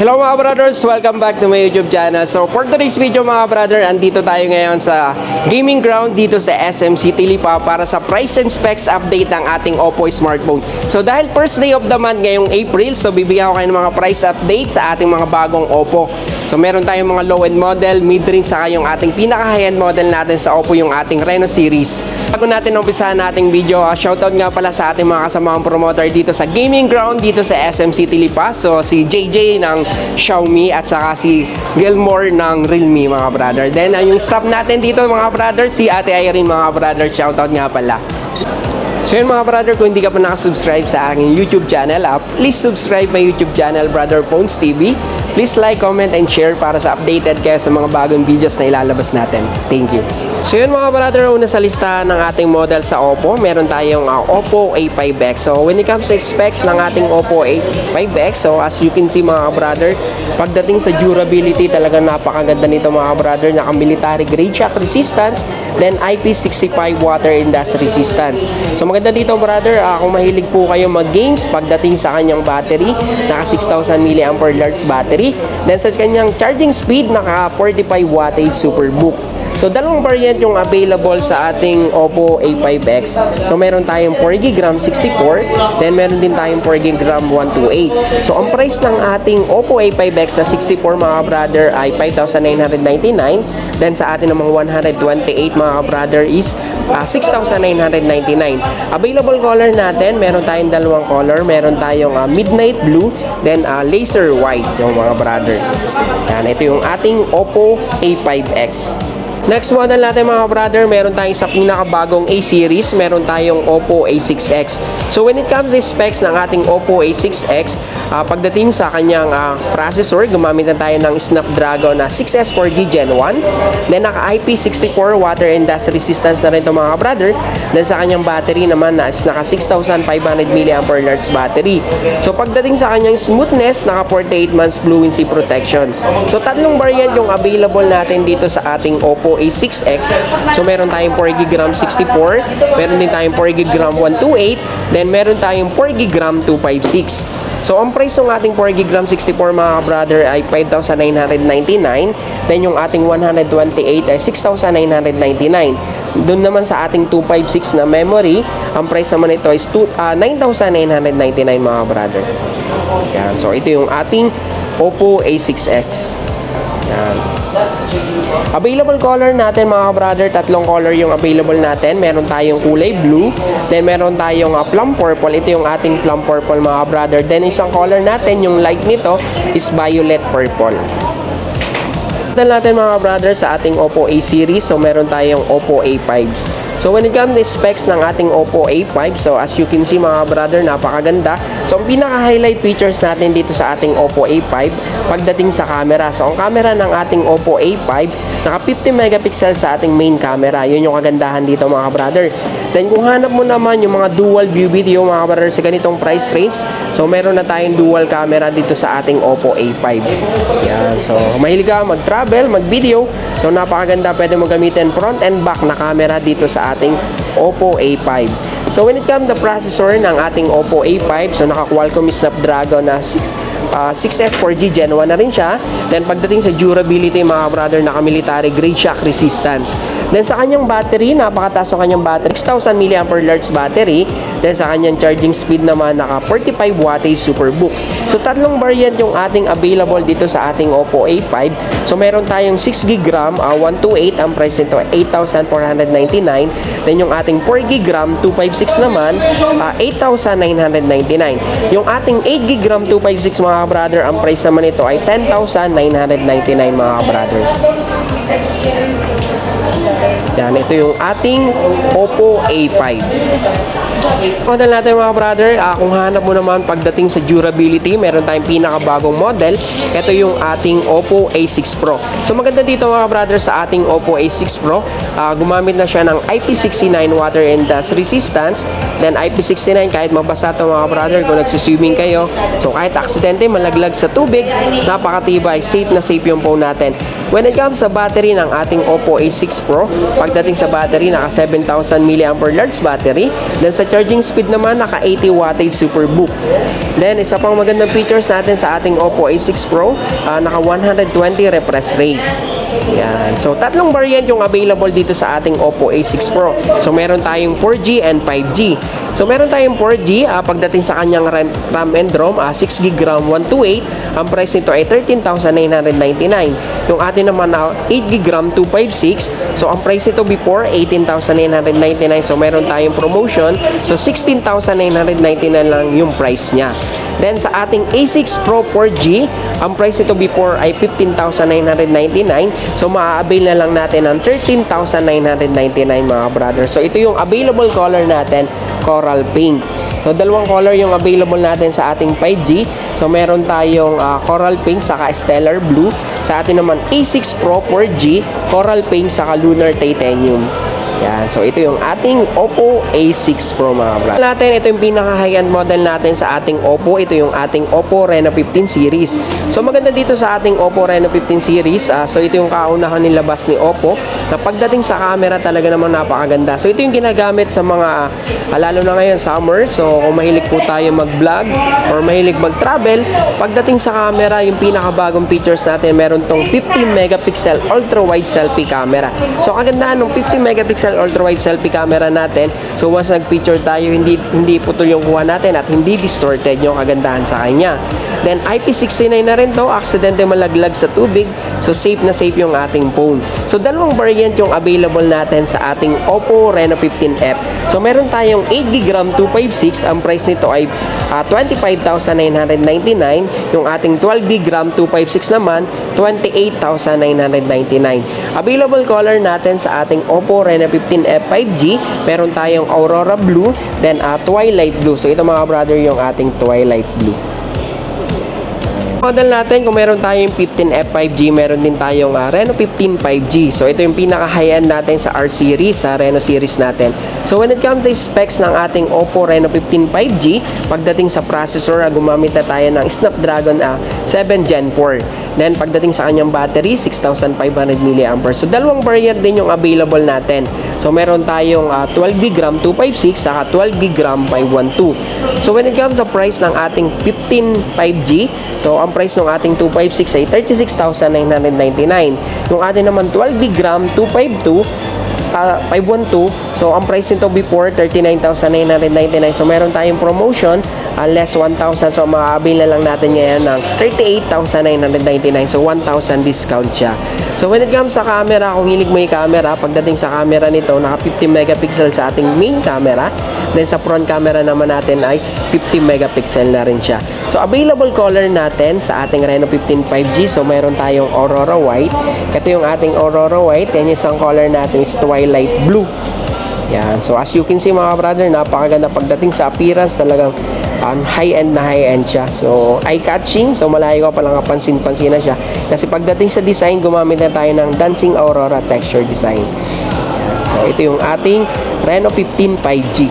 Hello mga brothers! Welcome back to my YouTube channel. So for today's video mga brother, andito tayo ngayon sa gaming ground dito sa SM City Lipa para sa price and specs update ng ating Oppo smartphone. So dahil first day of the month ngayong April, so bibigyan ko kayo ng mga price update sa ating mga bagong Oppo. So meron tayong mga low-end model, mid-range, saka yung ating pinaka-high-end model natin sa Oppo, yung ating Reno series. Bago natin umpisahan nating video, shoutout nga pala sa ating mga kasamang promoter dito sa gaming ground dito sa SM City Lipa. So si JJ ng Xiaomi at saka si Gilmore ng Realme mga brother. Then yung staff natin dito mga brother, si Ate Irene mga brother, shoutout nga pala. So yun mga brother, kung hindi ka pa nakasubscribe sa aking YouTube channel, please subscribe my YouTube channel, Brother Phones TV. Please like, comment, and share para sa updated kayo sa mga bagong videos na ilalabas natin. Thank you. So yun mga brother, una sa listahan ng ating model sa Oppo, meron tayong Oppo A5X. So when it comes to specs ng ating Oppo A5X, so as you can see mga brother, pagdating sa durability, talagang napakaganda nito mga brother. Naka-military grade shock resistance, then IP65 water and dust resistance. So maganda dito brother, kung mahilig po kayo mag-games, pagdating sa kanyang battery, naka 6,000 mAh battery. Then sa kanyang charging speed, naka 45 wattage Superbook. So dalawang variant yung available sa ating Oppo A5X. So meron tayong 4GB RAM 64, then meron din tayong 4GB RAM 128. So ang price ng ating Oppo A5X na 64 mga brother ay 5,999. Then sa atin namang 128 mga brother is 6,999. Available color natin, meron tayong dalawang color. Meron tayong midnight blue, then laser white yung mga brother. Yan, ito yung ating Oppo A5X. Next model natin mga brother, meron tayong sa pinakabagong A series, meron tayong Oppo A6X. So when it comes to specs ng ating Oppo A6X, pagdating sa kanyang processor, gumamit na tayo ng Snapdragon 6S 4G Gen 1. Then naka IP64 water and dust resistance na rin ito mga brother. Then sa kanyang battery naman is naka 6,500 mAh battery. So pagdating sa kanyang smoothness, naka 48 months fluency protection. So tatlong variant yung available natin dito sa ating Oppo A6X. So meron tayong 4GB RAM 64, meron din tayong 4GB RAM 128, then meron tayong 4GB RAM 256. So ang price ng ating 4GB RAM 64 mga brother ay 5,999, then yung ating 128 ay 6,999. Doon naman sa ating 256 na memory, ang price naman ito is 9,999 mga brother. Yan. So ito yung ating Oppo A6X. Yan. Available color natin mga brother, tatlong color yung available natin. Meron tayong kulay blue, then meron tayong plum purple. Ito yung ating plum purple mga brother. Then isang color natin, yung light nito is violet purple. Natin mga brother sa ating Oppo A series, so meron tayong Oppo A5s. So when it comes to specs ng ating Oppo A5, so as you can see mga brother, napakaganda. So ang pinaka-highlight features natin dito sa ating Oppo A5, pagdating sa camera. So ang camera ng ating Oppo A5, naka 50 megapixel sa ating main camera. Yun yung kagandahan dito mga brother. Then kung hanap mo naman yung mga dual view video mga brother sa ganitong price range, so meron na tayong dual camera dito sa ating Oppo A5. Yan. So mahilig ka mag-travel, mag-video, so napakaganda, pwede mo gamitin front and back na camera dito sa ating Oppo A5. So when it comes to processor ng ating Oppo A5, so naka Qualcomm Snapdragon 6S 4G Gen 1 na rin siya. Then pagdating sa durability mga brother, naka military grade shock resistance. Then sa kanyang battery, napakataas ang kanyang battery, 6,000 mAh battery. Then sa kanyang charging speed naman, naka 45 wattage Superbook. So tatlong variant yung ating available dito sa ating Oppo A5. So meron tayong 6GB RAM 128, ang price nito 8,499. Then yung ating 4GB RAM 256 naman 8,999. Yung ating 8GB RAM 256 mga brother, ang price naman nito ay 10,999 mga brother. Yan, ito yung ating Oppo A5. Model natin mga brother, kung hanap mo naman pagdating sa durability, meron tayong pinakabagong model. Ito yung ating Oppo A6 Pro. So maganda dito mga brother sa ating Oppo A6 Pro, gumamit na siya ng IP69 water and dust resistance. Then IP69, kahit mabasa ito mga brother, kung nagsiswimming kayo, so kahit aksidente, malaglag sa tubig, napakatibay, safe na safe yung phone natin. When it comes sa battery ng ating Oppo A6 Pro, pagdating sa battery, naka 7,000 mAh battery. Then sa charging speed naman, naka 80 wattage Superbook. Then, isa pang magandang features natin sa ating Oppo A6 Pro, naka 120 refresh rate. Yan. So, tatlong variant yung available dito sa ating Oppo A6 Pro. So, meron tayong 4G and 5G. So, meron tayong 4G, pagdating sa kanyang RAM and ROM, 6GB RAM 128. Ang price nito ay 13,999. Yung atin naman na 8GB RAM 256. So, ang price nito before, 18,999. So, meron tayong promotion. So, 16,999 lang yung price niya. Then, sa ating A6 Pro 4G, ang price nito before ay 15,999. So, maa-avail na lang natin ng 13,999 mga brother. So, ito yung available color natin, Coral Pink. So, dalawang color yung available natin sa ating 5G. So, meron tayong Coral Pink saka Stellar Blue. Sa atin naman A6 Pro 4G, Coral Pink saka Lunar Titanium. Yan. So, ito yung ating Oppo A6 Pro mga brother. Ito yung pinaka high-end model natin sa ating Oppo. Ito yung ating Oppo Reno 15 series. So, maganda dito sa ating Oppo Reno 15 series. So, ito yung kaunahan nilabas ni Oppo. Na pagdating sa camera talaga naman napakaganda. So, ito yung ginagamit sa mga, lalo na ngayon, summer. So, kung mahilig po tayo mag-vlog or mahilig mag-travel, pagdating sa camera, yung pinakabagong features natin, meron tong 50 megapixel ultra-wide selfie camera. So, kagandahan ng 50 megapixel ultra-wide selfie camera natin. So, once nag-picture tayo, hindi putol yung kuha natin at hindi distorted yung kagandahan sa kanya. Then, IP69 na rin to. Aksidente malaglag sa tubig. So, safe na safe yung ating phone. So, dalawang variant yung available natin sa ating Oppo Reno 15F. So, meron tayong 8GB RAM 256. Ang price nito ay 25,999. Yung ating 12GB RAM 256 naman, 28,999. Available color natin sa ating Oppo Reno 15F 5G, meron tayong Aurora Blue, then Twilight Blue. So, ito mga brother yung ating Twilight Blue. Model natin, kung meron tayong 15F 5G, meron din tayong Reno 15 5G. So, ito yung pinaka high-end natin sa R series, sa Reno series natin. So, when it comes sa specs ng ating Oppo Reno 15 5G, pagdating sa processor, gumamit na tayo ng Snapdragon 7 Gen 4. Then, pagdating sa kanyang battery, 6,500 mAh. So, dalawang variant din yung available natin. So, meron tayong 12GB RAM 256, saka 12GB RAM 512. So, when it comes sa price ng ating 15 5G, so, ang price ng ating 256 ay 36,999. Yung ating naman 12GB RAM 252, 512. So, ang price nito before, 39,999. So, meron tayong promotion, less 1,000. So, makakabil na lang natin ngayon ng 38,999. So, 1,000 discount siya. So, when it comes sa camera, kung hilig mo yung camera, pagdating sa camera nito, naka 50 megapixel sa ating main camera. Then, sa front camera naman natin ay 50 megapixel na rin siya. So, available color natin sa ating Reno 15 5G. So, meron tayong Aurora White. Ito yung ating Aurora White. Yan yung isang color natin is Twilight Blue. Yan. So, as you can see mga brother, napakaganda pagdating sa appearance. Talagang high-end na high-end siya. So, eye-catching. So, malayo ka palang kapansin-pansin na siya. Kasi pagdating sa design, gumamit na tayo ng Dancing Aurora texture design. Yan. So, ito yung ating Reno 15 5G.